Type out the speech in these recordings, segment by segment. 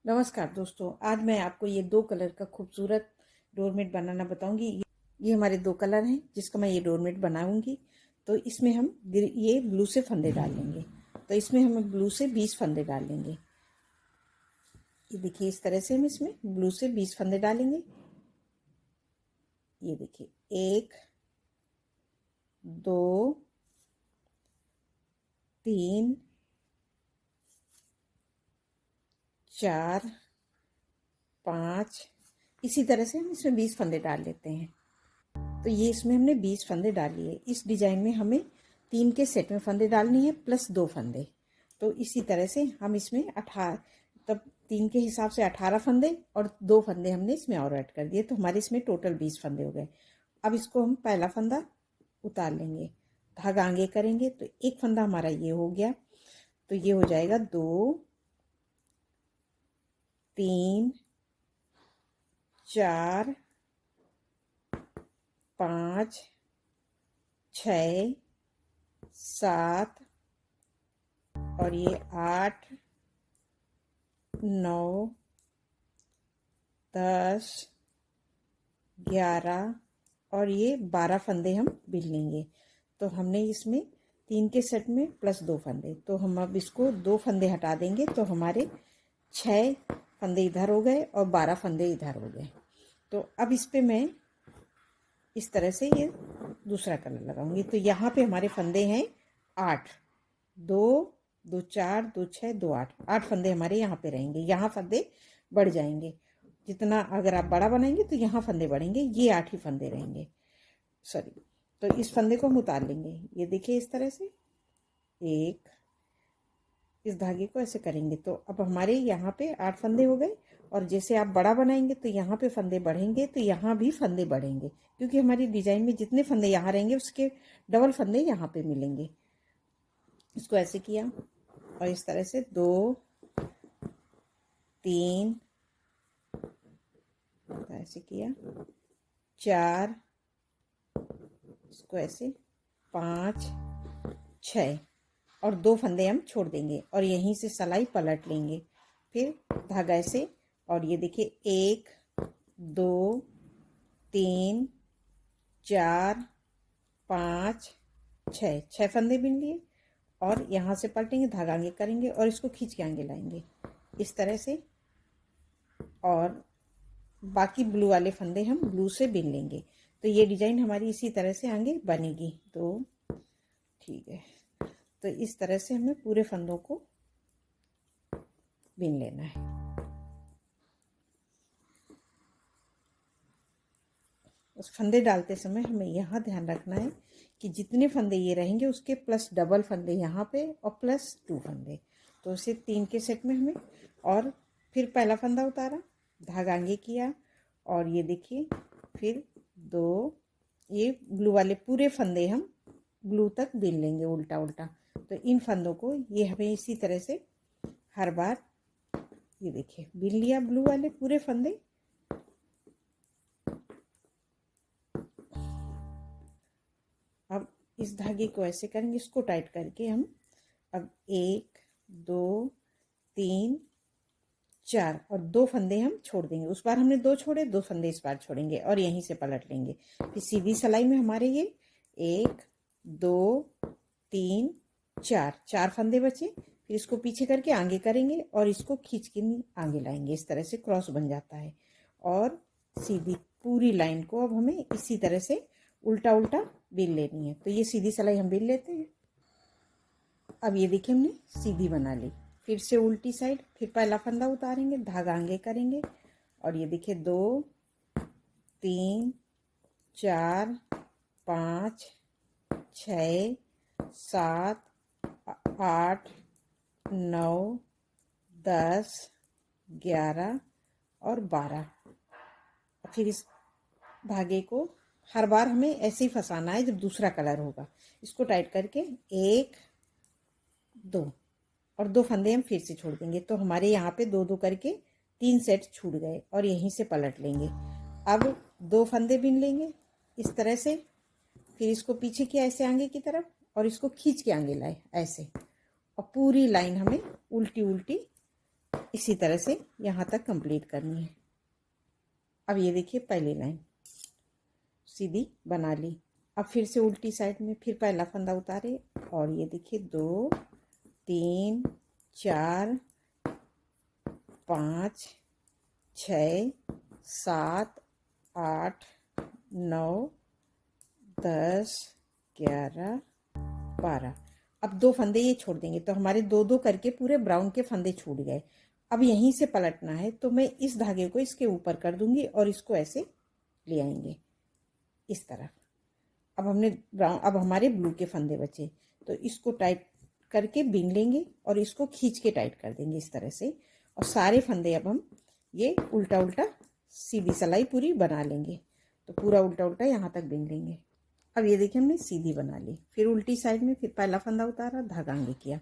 नमस्कार दोस्तों, आज मैं आपको ये 2 कलर का खूबसूरत डोरमेट बनाना बताऊंगी। ये हमारे 2 कलर हैं जिसका मैं ये डोरमेट बनाऊंगी। तो इसमें हम ये ब्लू से फंदे डाल लेंगे। तो इसमें हम ब्लू से 20 फंदे डाल लेंगे। ये देखिए, इस तरह से हम इसमें ब्लू से 20 फंदे डालेंगे। ये देखिए, 1 2 3 4 5, इसी तरह से हम इसमें 20 फंदे डाल लेते हैं। तो ये इसमें हमने 20 फंदे डाल लिए। इस डिजाइन में हमें 3 के सेट में फंदे डालनी है प्लस 2 फंदे। तो इसी तरह से हम इसमें 18, तब 3 के हिसाब से 18 फंदे और 2 फंदे हमने इसमें और ऐड कर दिए, तो हमारे इसमें टोटल 20 फंदे हो गए। अब इसको हम पहला फंदा उतार लेंगे, धागा आगे करेंगे तो एक फंदा हमारा ये हो गया। तो ये हो जाएगा 2 3 4 5 6 7 और ये 8 9 10 11 और ये 12 फंदे हम बिन लेंगे। तो हमने इसमें 3 के सेट में प्लस 2 फंदे, तो हम अब इसको 2 फंदे हटा देंगे तो हमारे 6 फंदे इधर हो गए और 12 फंदे इधर हो गए। तो अब इस पे मैं इस तरह से ये दूसरा कलर लगाऊंगी। तो यहाँ पे हमारे फंदे हैं 8, 2 2 4 2 6 2 8, 8 फंदे हमारे यहाँ पे रहेंगे। यहाँ फंदे बढ़ जाएंगे, जितना अगर आप बड़ा बनाएंगे तो यहाँ फंदे बढ़ेंगे, ये 8 ही फंदे रहेंगे। सॉरी, तो इस फंदे को हम उतार लेंगे। ये देखिए, इस तरह से एक, इस धागे को ऐसे करेंगे तो अब हमारे यहाँ पे 8 फंदे हो गए। और जैसे आप बड़ा बनाएंगे तो यहाँ पे फंदे बढ़ेंगे, तो यहाँ भी फंदे बढ़ेंगे, क्योंकि हमारी डिजाइन में जितने फंदे यहाँ रहेंगे उसके डबल फंदे यहाँ पे मिलेंगे। इसको ऐसे किया और इस तरह से 2 3 ऐसे किया, 4, इसको ऐसे 5 6 और 2 फंदे हम छोड़ देंगे और यहीं से सिलाई पलट लेंगे। फिर धागा ऐसे, और ये देखिए 1 2 3 4 5 6, 6 फंदे बिन लिए और यहाँ से पलटेंगे, धागा आगे करेंगे और इसको खींच के आगे लाएंगे इस तरह से। और बाकी ब्लू वाले फंदे हम ब्लू से बिन लेंगे। तो ये डिजाइन हमारी इसी तरह से आगे बनेगी। तो ठीक है, तो इस तरह से हमें पूरे फंदों को बिन लेना है। उस फंदे डालते समय हमें यहाँ ध्यान रखना है कि जितने फंदे ये रहेंगे उसके प्लस डबल फंदे यहाँ पे और प्लस 2 फंदे। तो उसे 3 के सेट में हमें, और फिर पहला फंदा उतारा, धागा आगे किया और ये देखिए फिर 2, ये ब्लू वाले पूरे फंदे हम ब्लू तक बिन लेंगे उल्टा उल्टा। तो इन फंदों को ये हमें इसी तरह से हर बार, ये देखिए बिन लिया ब्लू वाले पूरे फंदे। अब इस धागे को ऐसे करेंगे, इसको टाइट करके हम अब 1 2 3 4 और 2 फंदे हम छोड़ देंगे। उस बार हमने 2 छोड़े, 2 फंदे इस बार छोड़ेंगे और यहीं से पलट लेंगे। फिर सीधी सिलाई में हमारे ये 1 2 3 4, 4 फंदे बचे। फिर इसको पीछे करके आगे करेंगे और इसको खींच के आगे लाएंगे, इस तरह से क्रॉस बन जाता है। और सीधी पूरी लाइन को अब हमें इसी तरह से उल्टा उल्टा बिन लेनी है। तो ये सीधी सिलाई हम बिन लेते हैं। अब ये देखिए हमने सीधी बना ली। फिर से उल्टी साइड, फिर पहला फंदा उतारेंगे, धागा आगे करेंगे और ये देखिए 2 3 4 5 6 7 8 9 10 11 और 12। फिर इस धागे को हर बार हमें ऐसे ही फंसाना है जब दूसरा कलर होगा। इसको टाइट करके 1 2 और 2 फंदे हम फिर से छोड़ देंगे। तो हमारे यहाँ पे 2 2 करके 3 सेट छूट गए और यहीं से पलट लेंगे। अब 2 फंदे बिन लेंगे इस तरह से। फिर इसको पीछे किया ऐसे आगे की तरफ और इसको खींच के आगे लाए ऐसे, और पूरी लाइन हमें उल्टी उल्टी इसी तरह से यहाँ तक कंप्लीट करनी है। अब ये देखिए पहली लाइन सीधी बना ली। अब फिर से उल्टी साइड में फिर पहला फंदा उतारे और ये देखिए 2 3 4 5 6 7 8 9 10 11 12। अब 2 फंदे ये छोड़ देंगे तो हमारे 2-2 करके पूरे ब्राउन के फंदे छूट गए। अब यहीं से पलटना है तो मैं इस धागे को इसके ऊपर कर दूंगी और इसको ऐसे ले आएंगे इस तरफ। अब हमने ब्राउन, अब हमारे ब्लू के फंदे बचे तो इसको टाइट करके बीन लेंगे और इसको खींच के टाइट कर देंगे इस तरह से। और सारे फंदे अब हम ये उल्टा उल्टा सीधी सिलाई पूरी बना लेंगे। तो पूरा उल्टा उल्टा यहाँ तक बीन लेंगे। अब ये देखिए हमने सीधी बना ली। फिर उल्टी साइड में फिर पहला फंदा उतारा, धागा आगे किया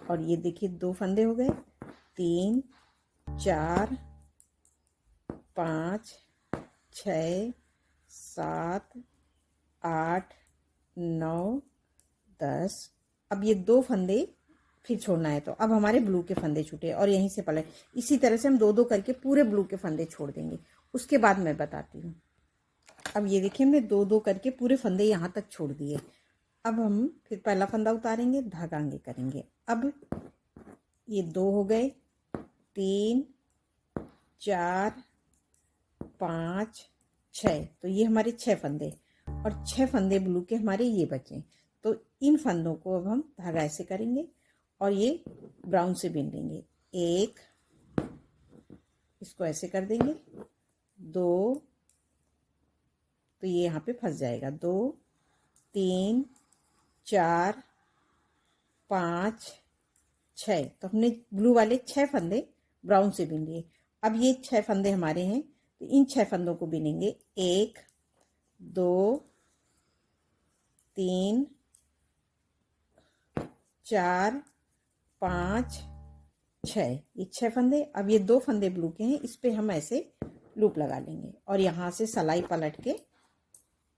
और ये देखिए 2 फंदे हो गए, 3 4 5 6 7 8 9 10। अब ये 2 फंदे फिर छोड़ना है तो अब हमारे ब्लू के फंदे छूटे और यहीं से पलट। इसी तरह से हम 2-2 करके पूरे ब्लू के फंदे छोड़ देंगे, उसके बाद मैं बताती हूँ। अब ये देखिए हमने 2-2 करके पूरे फंदे यहाँ तक छोड़ दिए। अब हम फिर पहला फंदा उतारेंगे, धागा आगे करेंगे। अब ये 2 हो गए, 3 4 5 6, तो ये हमारे 6 फंदे और 6 फंदे ब्लू के हमारे ये बचे। तो इन फंदों को अब हम धागा ऐसे करेंगे और ये ब्राउन से बीन लेंगे। 1, इसको ऐसे कर देंगे, 2, तो ये यहाँ पे फंस जाएगा, 2 3 4 5 6। तो हमने ब्लू वाले 6 फंदे ब्राउन से बीन लिए। अब ये 6 फंदे हमारे हैं तो इन 6 फंदों को बीनेंगे। 1 2 3 4 5 6, ये 6 फंदे। अब ये 2 फंदे ब्लू के हैं, इस पे हम ऐसे लूप लगा लेंगे और यहाँ से सिलाई पलट के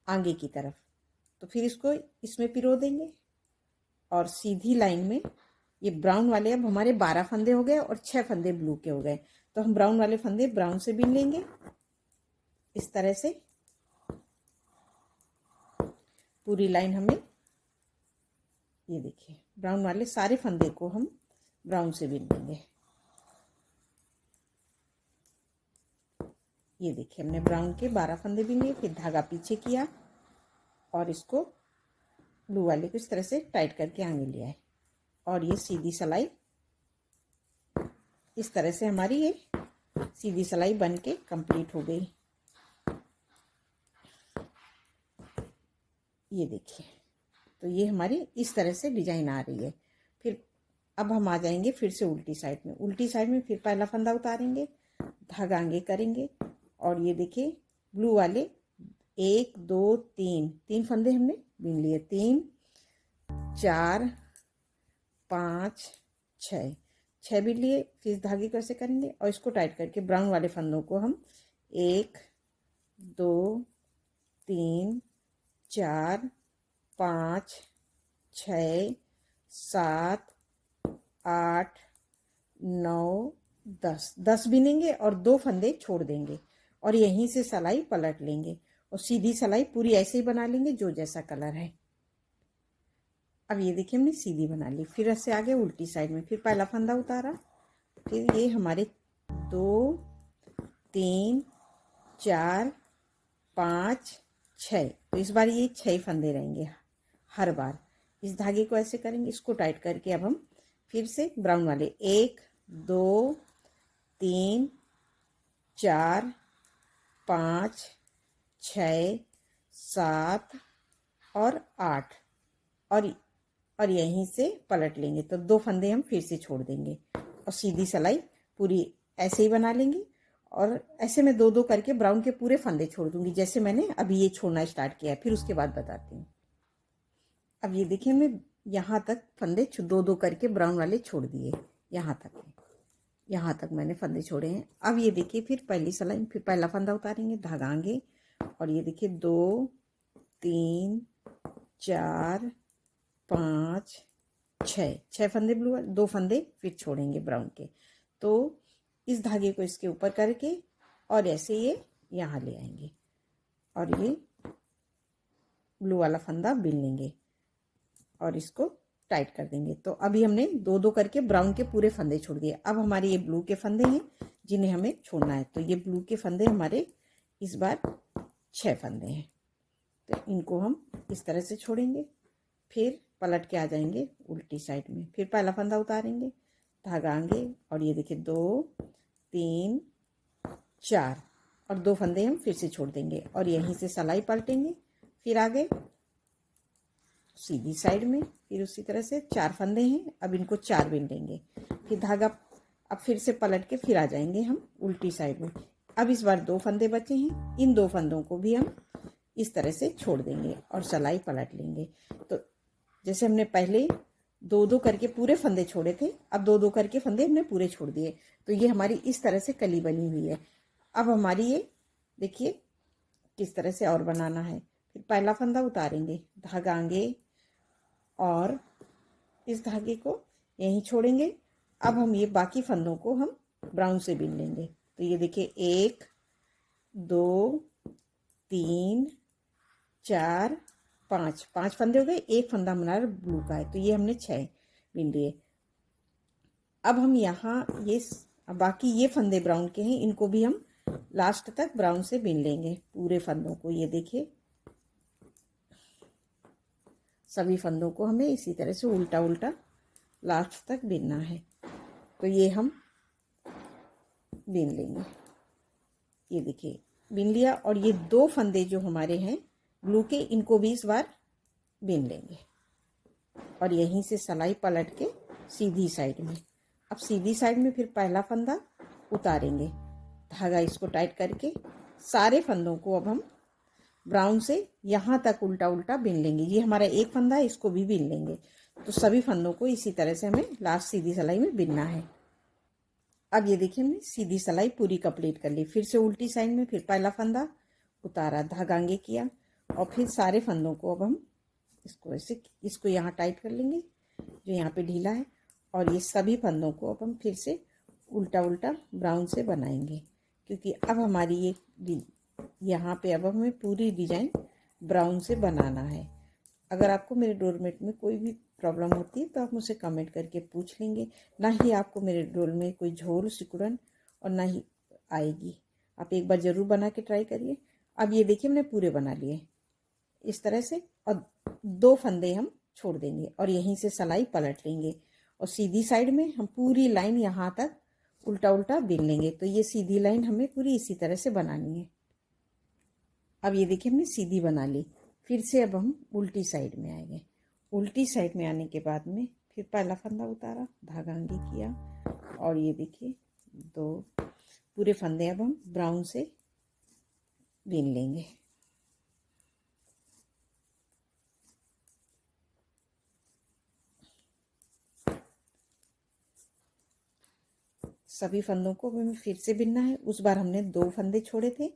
आगे की तरफ। तो फिर इसको इसमें पिरो देंगे और सीधी लाइन में ये ब्राउन वाले अब हमारे 12 फंदे हो गए और 6 फंदे ब्लू के हो गए। तो हम ब्राउन वाले फंदे ब्राउन से बीन लेंगे इस तरह से। पूरी लाइन हमें, ये देखिए ब्राउन वाले सारे फंदे को हम ब्राउन से बीन लेंगे। ये देखिए हमने ब्राउन के 12 फंदे बीन लिए, फिर धागा पीछे किया और इसको ब्लू वाले को इस तरह से टाइट करके आगे ले आए और ये सीधी सिलाई इस तरह से हमारी ये सीधी सिलाई बन के कंप्लीट हो गई। ये देखिए तो ये हमारी इस तरह से डिजाइन आ रही है। फिर अब हम आ जाएंगे फिर से उल्टी साइड में। उल्टी साइड में फिर पहला फंदा उतारेंगे, धागा आगे करेंगे और ये देखिए ब्लू वाले 1 2 3 फंदे हमने बीन लिए। 3 4 5 6 बीन लिए। फिर इस धागे को ऐसे करेंगे और इसको टाइट करके ब्राउन वाले फंदों को हम 1 2 3 4 5 6 7 8 9 10 बीनेंगे और 2 फंदे छोड़ देंगे और यहीं से सिलाई पलट लेंगे और सीधी सिलाई पूरी ऐसे ही बना लेंगे जो जैसा कलर है। अब ये देखिए हमने सीधी बना ली। फिर ऐसे आगे उल्टी साइड में फिर पहला फंदा उतारा, फिर ये हमारे 2 3 4 5 6, तो इस बार ये 6 फंदे रहेंगे हर बार। इस धागे को ऐसे करेंगे, इसको टाइट करके अब हम फिर से ब्राउन वाले 1 2 3 4 5 6 7 और 8 और यहीं से पलट लेंगे तो 2 फंदे हम फिर से छोड़ देंगे और सीधी सिलाई पूरी ऐसे ही बना लेंगे। और ऐसे मैं 2-2 करके ब्राउन के पूरे फंदे छोड़ दूंगी जैसे मैंने अभी ये छोड़ना स्टार्ट किया है, फिर उसके बाद बताती हूँ। अब ये देखिए मैं यहाँ तक फंदे 2-2 करके ब्राउन वाले छोड़ दिए, यहाँ तक मैंने फंदे छोड़े हैं। अब ये देखिए फिर पहली सिलाई फिर पहला फंदा उतारेंगे, धागा आगे और ये देखिए 2 3 4 5 6 फंदे ब्लू वाले, 2 फंदे फिर छोड़ेंगे ब्राउन के। तो इस धागे को इसके ऊपर करके और ऐसे ये यहाँ ले आएंगे और ये ब्लू वाला फंदा बिन लेंगे और इसको टाइट कर देंगे। तो अभी हमने दो दो करके ब्राउन के पूरे फंदे छोड़ दिए। अब हमारे ये ब्लू के फंदे हैं जिन्हें हमें छोड़ना है। तो ये ब्लू के फंदे हमारे इस बार 6 फंदे हैं, तो इनको हम इस तरह से छोड़ेंगे, फिर पलट के आ जाएंगे उल्टी साइड में, फिर पहला फंदा उतारेंगे, धागा आएंगे और ये देखिए 2 3 4 और 2 फंदे हम फिर से छोड़ देंगे और यहीं से सलाई पलटेंगे, फिर आगे सीधी साइड में, फिर उसी तरह से 4 फंदे हैं, अब इनको 4 बिन लेंगे, फिर धागा अब फिर से पलट के फिर आ जाएंगे हम उल्टी साइड में। अब इस बार 2 फंदे बचे हैं, इन 2 फंदों को भी हम इस तरह से छोड़ देंगे और सलाई पलट लेंगे। तो जैसे हमने पहले 2-2 करके पूरे फंदे छोड़े थे, अब 2-2 करके फंदे हमने पूरे छोड़ दिए। तो ये हमारी इस तरह से कली बनी हुई है। अब हमारी ये देखिए किस तरह से और बनाना है। फिर पहला फंदा उतारेंगे, धागा आगे और इस धागे को यहीं छोड़ेंगे। अब हम ये बाकी फंदों को हम ब्राउन से बिन लेंगे। तो ये देखिए 1 2 3 4 5 फंदे हो गए, एक फंदा हमारा ब्लू का है, तो ये हमने 6 बिन लिए। अब हम यहाँ ये बाकी ये फंदे ब्राउन के हैं, इनको भी हम लास्ट तक ब्राउन से बिन लेंगे पूरे फंदों को। ये देखिए सभी फंदों को हमें इसी तरह से उल्टा उल्टा लास्ट तक बिनना है। तो ये हम बिन लेंगे, ये देखिए बिन लिया और ये 2 फंदे जो हमारे हैं ब्लू के, इनको भी इस बार बिन लेंगे और यहीं से सलाई पलट के सीधी साइड में। अब सीधी साइड में फिर पहला फंदा उतारेंगे, धागा इसको टाइट करके सारे फंदों को अब हम ब्राउन से यहाँ तक उल्टा उल्टा बिन लेंगे। ये हमारा एक फंदा है, इसको भी बिन लेंगे। तो सभी फंदों को इसी तरह से हमें लास्ट सीधी सिलाई में बिनना है। अब ये देखिए हमने सीधी सिलाई पूरी कंप्लीट कर ली। फिर से उल्टी साइड में फिर पहला फंदा उतारा, धागा आगे किया और फिर सारे फंदों को अब हम इसको ऐसे इसको यहाँ टाइट कर लेंगे जो यहाँ पे ढीला है और ये सभी फंदों को अब हम फिर से उल्टा उल्टा ब्राउन से बनाएंगे, क्योंकि अब हमारी ये यहाँ पे अब हमें पूरी डिजाइन ब्राउन से बनाना है। अगर आपको मेरे डोरमेट में कोई भी प्रॉब्लम होती है तो आप मुझसे कमेंट करके पूछ लेंगे। ना ही आपको मेरे डोर में कोई झोल सिकुड़न और ना ही आएगी। आप एक बार ज़रूर बना के ट्राई करिए। अब ये देखिए हमने पूरे बना लिए इस तरह से और 2 फंदे हम छोड़ देंगे और यहीं से सलाई पलट लेंगे और सीधी साइड में हम पूरी लाइन यहाँ तक उल्टा उल्टा बिन लेंगे। तो ये सीधी लाइन हमें पूरी इसी तरह से बनानी है। अब ये देखिए हमने सीधी बना ली। फिर से अब हम उल्टी साइड में आएंगे। उल्टी साइड में आने के बाद में फिर पहला फंदा उतारा, धागा आगे किया और ये देखिए 2 पूरे फंदे अब हम ब्राउन से बिन लेंगे। सभी फंदों को हमें फिर से बिनना है। उस बार हमने 2 फंदे छोड़े थे,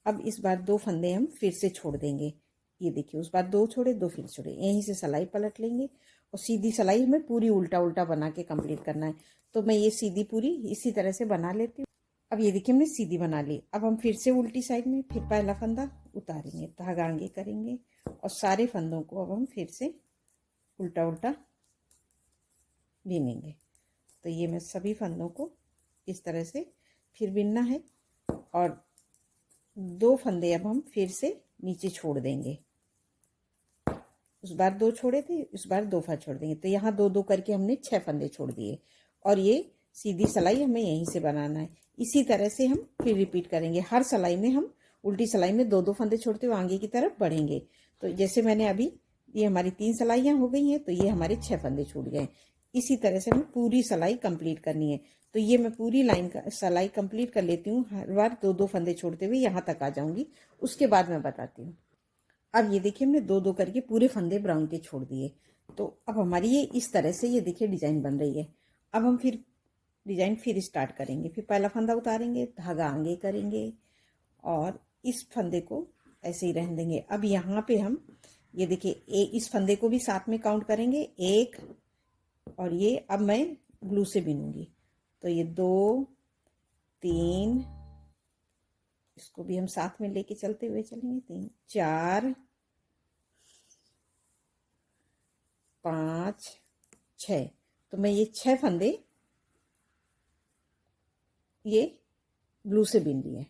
अब इस बार 2 फंदे हम फिर से छोड़ देंगे। ये देखिए उस बार 2 छोड़े, 2 फिर छोड़े, यहीं से सलाई पलट लेंगे और सीधी सलाई हमें पूरी उल्टा उल्टा बना के कंप्लीट करना है। तो मैं ये सीधी पूरी इसी तरह से बना लेती हूँ। अब ये देखिए हमने सीधी बना ली। अब हम फिर से उल्टी साइड में फिर पहला फंदा उतारेंगे, धागा आगे करेंगे और सारे फंदों को अब हम फिर से उल्टा उल्टा बिनेंगे। तो ये मैं सभी फंदों को इस तरह से फिर बिनना है और 2 फंदे अब हम फिर से नीचे छोड़ देंगे। उस बार 2 छोड़े थे, इस बार 2 फंदे छोड़ देंगे। तो यहाँ 2-2 करके हमने 6 फंदे छोड़ दिए और ये सीधी सिलाई हमें यहीं से बनाना है। इसी तरह से हम फिर रिपीट करेंगे। हर सिलाई में हम उल्टी सिलाई में 2-2 फंदे छोड़ते हुए आगे की तरफ बढ़ेंगे। तो जैसे मैंने अभी ये हमारी 3 सिलाइयाँ हो गई हैं, तो ये हमारे 6 फंदे छूट गए। इसी तरह से हमें पूरी सिलाई कंप्लीट करनी है। तो ये मैं पूरी लाइन का सिलाई कंप्लीट कर लेती हूँ। हर बार 2-2 फंदे छोड़ते हुए यहाँ तक आ जाऊंगी, उसके बाद मैं बताती हूँ। अब ये देखिए हमने 2-2 करके पूरे फंदे ब्राउन के छोड़ दिए। तो अब हमारी ये इस तरह से ये देखिए डिजाइन बन रही है। अब हम फिर डिजाइन फिर स्टार्ट करेंगे। फिर पहला फंदा उतारेंगे, धागा आगे करेंगे और इस फंदे को ऐसे ही रहने देंगे। अब यहाँ पे हम ये देखिए इस फंदे को भी साथ में काउंट करेंगे 1 और ये अब मैं ग्लू से बिनूंगी तो ये 2 3, इसको भी हम साथ में लेके चलते हुए चलेंगे, 3 4 5 6। तो मैं ये 6 फंदे ये ब्लू से बिन लिए।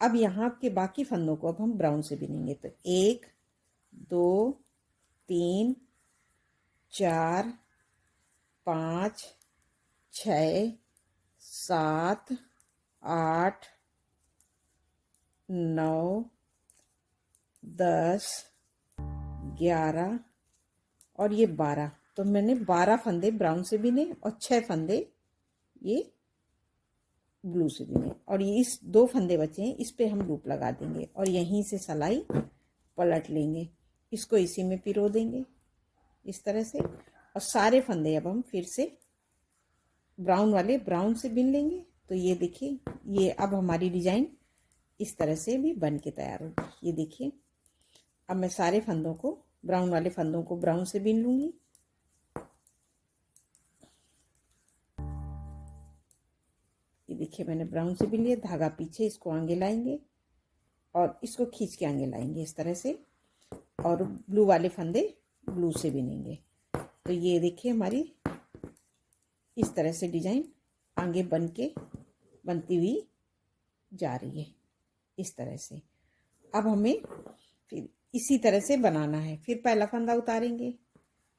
अब यहाँ के बाकी फंदों को अब हम ब्राउन से बिनेंगे। तो 1 2 3 4 5 6 7 8 9 10 11 और ये 12। तो मैंने 12 फंदे ब्राउन से बिने और 6 फंदे ये ब्लू से बिने। और ये इस 2 फंदे बचे हैं, इस पे हम लूप लगा देंगे और यहीं से सिलाई पलट लेंगे, इसको इसी में पिरो देंगे इस तरह से। और सारे फंदे अब हम फिर से ब्राउन वाले ब्राउन से बिन लेंगे। तो ये देखिए, ये अब हमारी डिजाइन इस तरह से भी बन के तैयार होगी। ये देखिए, अब मैं सारे फंदों को, ब्राउन वाले फंदों को ब्राउन से बिन लूंगी। ये देखिए, मैंने ब्राउन से बिन लिया। धागा पीछे, इसको आगे लाएंगे और इसको खींच के आगे लाएंगे इस तरह से, और ब्लू वाले फंदे ब्लू से बिनेंगे। तो ये देखिए, हमारी इस तरह से डिजाइन आगे बनती हुई जा रही है इस तरह से। अब हमें फिर इसी तरह से बनाना है। फिर पहला फंदा उतारेंगे,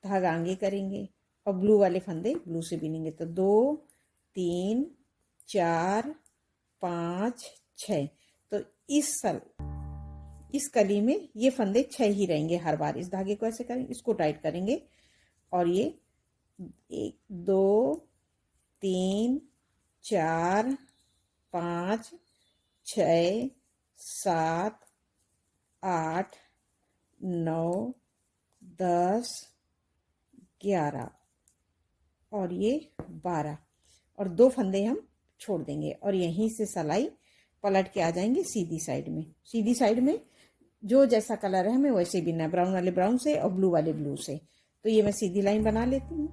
धागा आगे करेंगे और ब्लू वाले फंदे ब्लू से बिनेंगे। तो 2 3 4 5 6। तो इस कली में ये फंदे 6 ही रहेंगे हर बार। इस धागे को ऐसे करेंगे, इसको टाइट करेंगे और ये 1 2 3 4 5 6 7 8 9 10 11 और ये 12 और 2 फंदे हम छोड़ देंगे और यहीं से सिलाई पलट के आ जाएंगे सीधी साइड में। सीधी साइड में जो जैसा कलर है हमें वैसे बिनना है, ब्राउन वाले ब्राउन से और ब्लू वाले ब्लू से। तो ये मैं सीधी लाइन बना लेती हूँ।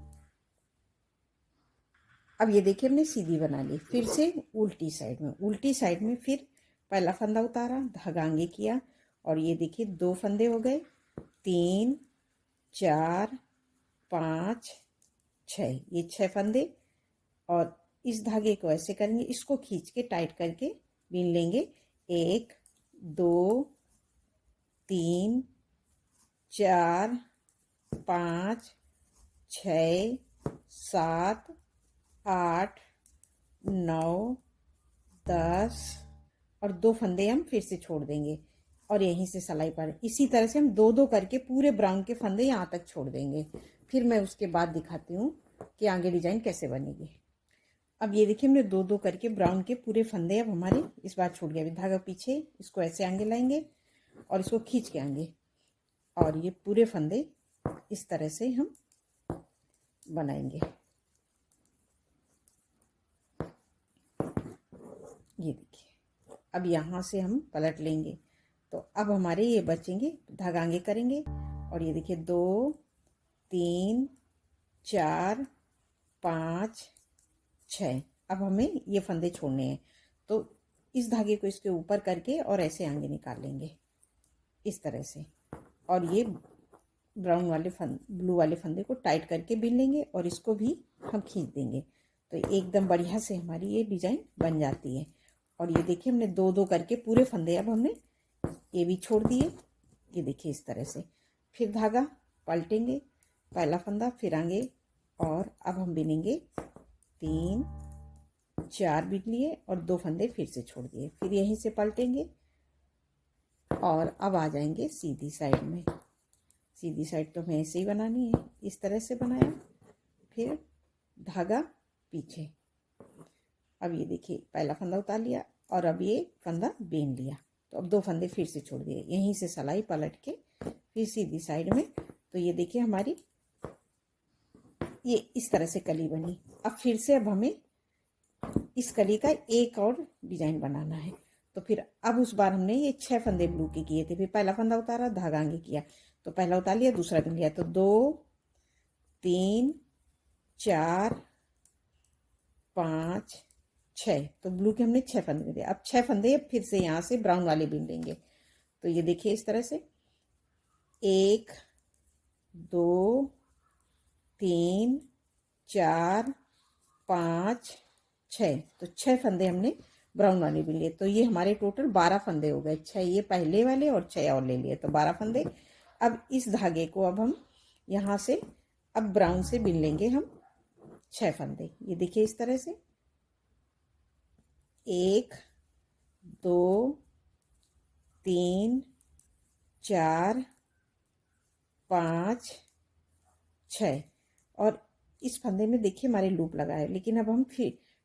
अब ये देखिए, हमने सीधी बना ली। फिर से उल्टी साइड में फिर पहला फंदा उतारा, धागा आगे किया और ये देखिए 2 फंदे हो गए, 3 4 5 6, ये 6 फंदे। और इस धागे को ऐसे करेंगे, इसको खींच के टाइट करके बीन लेंगे। 1 2 3 4 5 6 7 8 9 10 और 2 फंदे हम फिर से छोड़ देंगे और यहीं से सिलाई पर इसी तरह से हम 2-2 करके पूरे ब्राउन के फंदे यहाँ तक छोड़ देंगे। फिर मैं उसके बाद दिखाती हूँ कि आगे डिजाइन कैसे बनेगी। अब ये देखिए, हमने 2-2 करके ब्राउन के पूरे फंदे अब हमारे इस बार छूट गए। धागा पीछे, इसको ऐसे आगे लाएंगे और इसको खींच के आगे और ये पूरे फंदे इस तरह से हम बनाएंगे। ये देखिए, अब यहाँ से हम पलट लेंगे। तो अब हमारे ये बचेंगे, धागा आगे करेंगे और ये देखिए 2 3 4 5 6। अब हमें ये फंदे छोड़ने हैं। तो इस धागे को इसके ऊपर करके और ऐसे आगे निकाल लेंगे इस तरह से और ये ब्राउन वाले ब्लू वाले फंदे को टाइट करके बिन लेंगे और इसको भी हम खींच देंगे। तो एकदम बढ़िया से हमारी ये डिजाइन बन जाती है। और ये देखिए, हमने 2-2 करके पूरे फंदे अब हमने ये भी छोड़ दिए। ये देखिए इस तरह से। फिर धागा पलटेंगे, पहला फंदा फिर आगे और अब हम बिनेंगे 3 4 बिन लिए और 2 फंदे फिर से छोड़ दिए। फिर यहीं से पलटेंगे और अब आ जाएंगे सीधी साइड में। सीधी साइड तो हमें ऐसे ही बनानी है, इस तरह से बनाया। फिर धागा पीछे। अब ये देखिए, पहला फंदा उतार लिया और अब ये फंदा बीन लिया। तो अब 2 फंदे फिर से छोड़ दिए, यहीं से सिलाई पलट के फिर सीधी साइड में। तो ये देखिए, हमारी ये इस तरह से कली बनी। अब फिर से अब हमें इस कली का एक और डिजाइन बनाना है। तो फिर अब उस बार हमने ये 6 फंदे ब्लू के किए थे। फिर पहला फंदा उतारा, धागा आगे किया, तो पहला उतार लिया, दूसरा बिन लिया। तो 2 3 4 5 6, तो ब्लू के हमने 6 फंदे दिए। अब 6 फंदे अब फिर से यहाँ से ब्राउन वाले बीन लेंगे। तो ये देखिए इस तरह से 1 2 3 4 5 6, तो 6 फंदे हमने ब्राउन वाले बीन लिए। तो ये हमारे टोटल 12 फंदे हो गए। 6 ये पहले वाले और 6 और ले लिए, तो 12 फंदे। अब इस धागे को अब हम यहाँ से अब ब्राउन से बीन लेंगे हम 6 फंदे। ये देखिए इस तरह से 1 2 3 4 5 6, और इस फंदे में देखिए हमारे लूप लगा है, लेकिन अब हम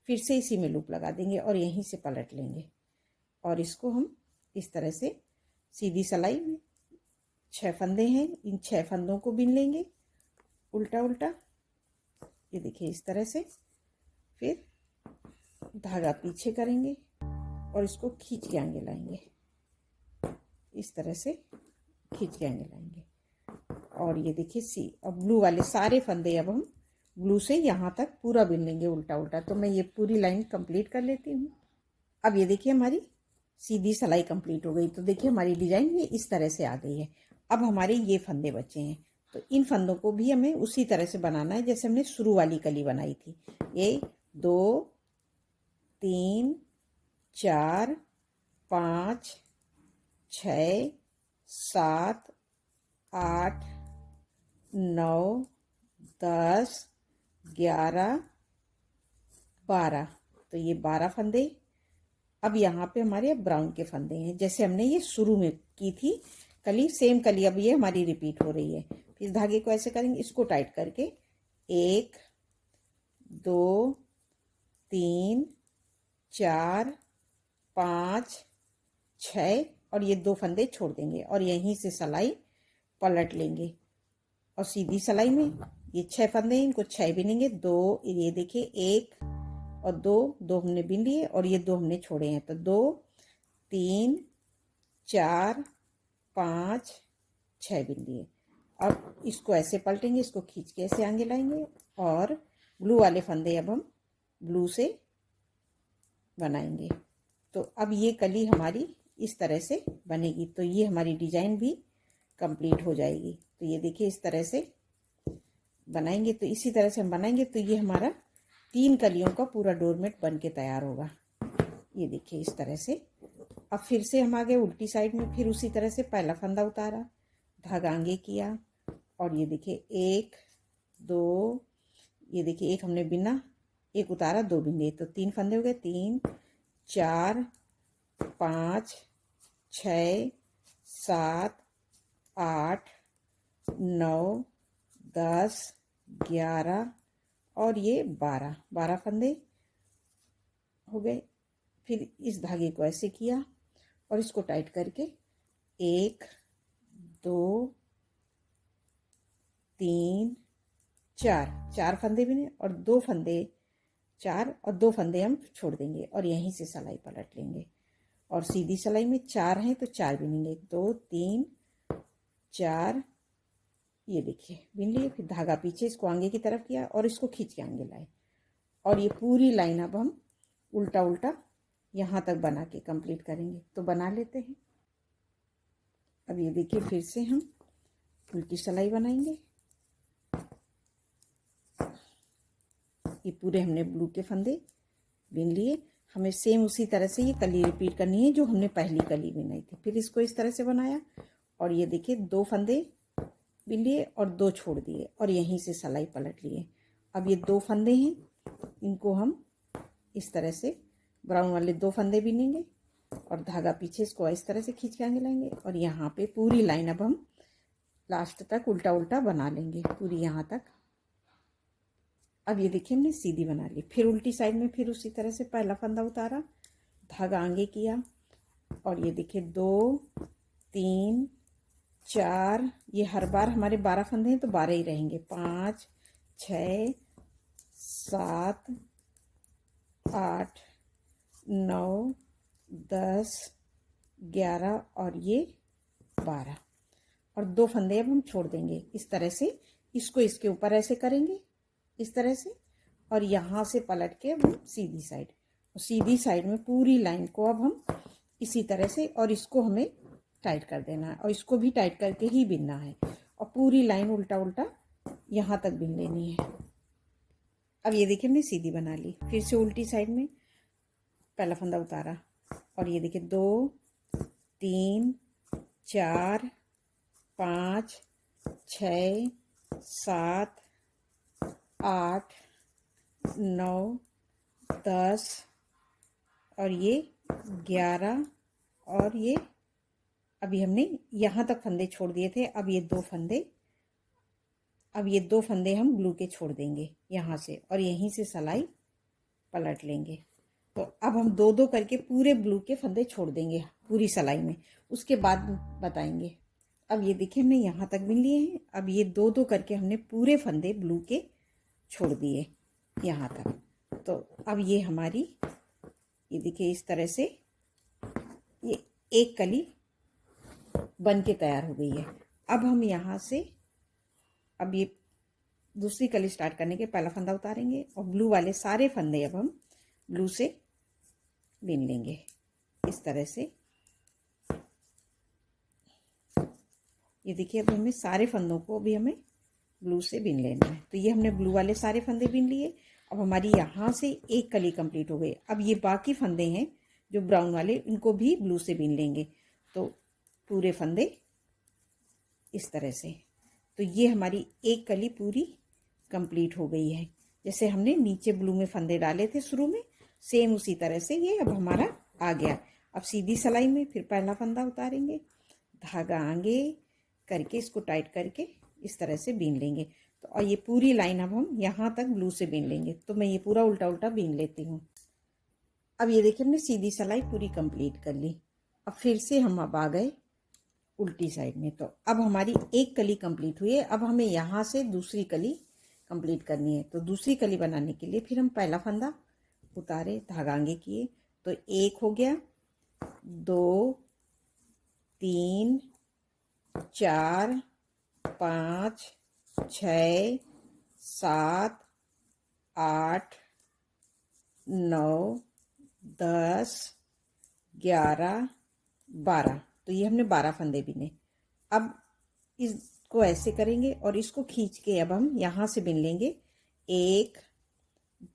फिर से इसी में लूप लगा देंगे और यहीं से पलट लेंगे और इसको हम इस तरह से सीधी सिलाई में 6 फंदे हैं, इन 6 फंदों को बीन लेंगे उल्टा उल्टा। ये देखिए इस तरह से, फिर धागा पीछे करेंगे और इसको खींच के आगे लाएंगे, इस तरह से खींच के आगे लाएंगे। और ये देखिए सी, अब ब्लू वाले सारे फंदे अब हम ब्लू से यहाँ तक पूरा बीन लेंगे उल्टा उल्टा। तो मैं ये पूरी लाइन कंप्लीट कर लेती हूँ। अब ये देखिए हमारी सीधी सिलाई कंप्लीट हो गई। तो देखिए हमारी डिजाइन ये इस तरह से आ गई है। अब हमारे ये फंदे बचे हैं, तो इन फंदों को भी हमें उसी तरह से बनाना है जैसे हमने शुरू वाली कली बनाई थी। 1 2 3 4 5 6 7 8 9 10 11 12, तो ये 12 फंदे। अब यहाँ पे हमारे ब्राउन के फंदे हैं जैसे हमने ये शुरू में की थी कली, सेम कली अब ये हमारी रिपीट हो रही है। इस धागे को ऐसे करेंगे, इसको टाइट करके 1 2 3 4 5 6, और ये 2 फंदे छोड़ देंगे और यहीं से सिलाई पलट लेंगे और सीधी सिलाई में ये 6 फंदे हैं, इनको 6 बिनेंगे। 2, ये देखिए 1 और 2 हमने बिन लिए और ये 2 हमने छोड़े हैं, तो 2 3 4 5 6 बिन लिए। अब इसको ऐसे पलटेंगे, इसको खींच के ऐसे आगे लाएंगे और ब्लू वाले फंदे अब हम ब्लू से बनाएंगे। तो अब ये कली हमारी इस तरह से बनेगी। तो ये हमारी डिजाइन भी कंप्लीट हो जाएगी। तो ये देखिए इस तरह से बनाएंगे, तो इसी तरह से हम बनाएंगे तो ये हमारा 3 कलियों का पूरा डोरमेट बन के तैयार होगा। ये देखिए इस तरह से। अब फिर से हम आ गए उल्टी साइड में, फिर उसी तरह से पहला फंदा उतारा, धागा आगे किया और ये देखिए 1 2, ये देखिए 1 हमने बिना, 1 उतारा, 2 बिन लिए, तो 3 फंदे हो गए। 3 4 5 6 7 8 9 10 11 और ये 12 फंदे हो गए। फिर इस धागे को ऐसे किया और इसको टाइट करके 1 2 3 4 फंदे बिने और 2 फंदे 4 और 2 फंदे हम छोड़ देंगे और यहीं से सिलाई पलट लेंगे और सीधी सिलाई में 4 हैं तो 4 बिनेंगे। 2 3 4, ये देखिए बिन लिए, फिर धागा पीछे, इसको आगे की तरफ किया और इसको खींच के आगे लाए और ये पूरी लाइन अब हम उल्टा उल्टा यहाँ तक बना के कंप्लीट करेंगे। तो बना लेते हैं। अब ये देखिए फिर से हम उल्टी सिलाई बनाएंगे। ये पूरे हमने ब्लू के फंदे बिन लिए। हमें सेम उसी तरह से ये कली रिपीट करनी है जो हमने पहली कली बनाई थी। फिर इसको इस तरह से बनाया और ये देखिए 2 फंदे बिन लिए और 2 छोड़ दिए और यहीं से सिलाई पलट लिए। अब ये 2 फंदे हैं, इनको हम इस तरह से ब्राउन वाले 2 फंदे बिनेंगे और धागा पीछे, इसको इस तरह से खींच के आगे लाएंगे और यहाँ पे पूरी लाइन अब हम लास्ट तक उल्टा उल्टा बना लेंगे पूरी यहाँ तक। अब ये देखिए हमने सीधी बना ली। फिर उल्टी साइड में फिर उसी तरह से पहला फंदा उतारा, धागा आगे किया और ये देखिए 2 3 4, ये हर बार हमारे 12 फंदे हैं तो 12 ही रहेंगे। 5 6 7 8 9 10 11 और ये 12 और 2 फंदे अब हम छोड़ देंगे इस तरह से। इसको इसके ऊपर ऐसे करेंगे इस तरह से और यहाँ से पलट के अब हम सीधी साइड में पूरी लाइन को अब हम इसी तरह से, और इसको हमें टाइट कर देना है और इसको भी टाइट करके ही बिनना है और पूरी लाइन उल्टा उल्टा यहाँ तक बिन लेनी है। अब ये देखिए हमने सीधी बना ली। फिर से उल्टी साइड में पहला फंदा उतारा और ये देखिए 2 3 4 5 6 7 8 9 10 और ये 11 और ये अभी हमने यहाँ तक फंदे छोड़ दिए थे। अब ये दो फंदे हम ग्लू के छोड़ देंगे यहाँ से और यहीं से सिलाई पलट लेंगे। तो अब हम 2-2 करके पूरे ग्लू के फंदे छोड़ देंगे पूरी सिलाई में, उसके बाद बताएंगे। अब ये देखिए हमने यहाँ तक बिन लिए हैं। अब ये 2-2 करके हमने पूरे फंदे ग्लू के छोड़ दिए यहाँ तक। तो अब ये हमारी, ये देखिए इस तरह से ये एक कली बन के तैयार हो गई है। अब हम यहाँ से अब ये दूसरी कली स्टार्ट करने के पहला फंदा उतारेंगे और ब्लू वाले सारे फंदे अब हम ग्लू से बिन लेंगे इस तरह से। ये देखिए अब हमें सारे फंदों को अभी हमें ब्लू से बिन लेना है। तो ये हमने ब्लू वाले सारे फंदे बिन लिए। अब हमारी यहाँ से एक कली कंप्लीट हो गई। अब ये बाकी फंदे हैं जो ब्राउन वाले, इनको भी ब्लू से बिन लेंगे। तो पूरे फंदे इस तरह से। तो ये हमारी एक कली पूरी कंप्लीट हो गई है। जैसे हमने नीचे ब्लू में फंदे डाले थे शुरू में, सेम उसी तरह से ये अब हमारा आ गया। अब सीधी सिलाई में फिर पहला फंदा उतारेंगे, धागा आगे करके इसको टाइट करके इस तरह से बीन लेंगे। तो और ये पूरी लाइन अब हम यहाँ तक ब्लू से बीन लेंगे। तो मैं ये पूरा उल्टा उल्टा बीन लेती हूँ। अब ये देखिए हमने सीधी सिलाई पूरी कंप्लीट कर ली। अब फिर से हम अब आ गए उल्टी साइड में। तो अब हमारी एक कली कंप्लीट हुई है। अब हमें यहाँ से दूसरी कली कंप्लीट करनी है। तो दूसरी कली बनाने के लिए फिर हम पहला फंदा उतारे, धागा आगे किए, तो 1 हो गया, 2 3 4 5 6 7 8 9 10 11 12। तो ये हमने 12 फंदे बिने। अब इसको ऐसे करेंगे और इसको खींच के अब हम यहाँ से बिन लेंगे 1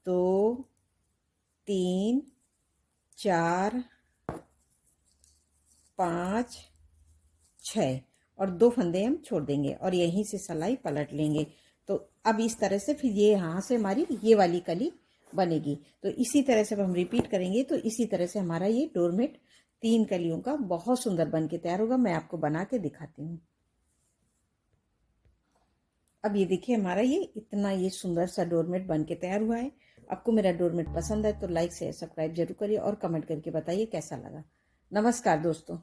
2 3 4 5 6 और 2 फंदे हम छोड़ देंगे और यहीं से सिलाई पलट लेंगे। तो अब इस तरह से फिर ये यहाँ से हमारी ये वाली कली बनेगी। तो इसी तरह से अब हम रिपीट करेंगे। तो इसी तरह से हमारा ये डोरमेट 3 कलियों का बहुत सुंदर बन के तैयार होगा। मैं आपको बना के दिखाती हूँ। अब ये देखिए हमारा ये इतना ये सुंदर सा डोरमेट बन के तैयार हुआ है। आपको मेरा डोरमेट पसंद है तो लाइक शेयर सब्सक्राइब जरूर करिए और कमेंट करके बताइए कैसा लगा। नमस्कार दोस्तों।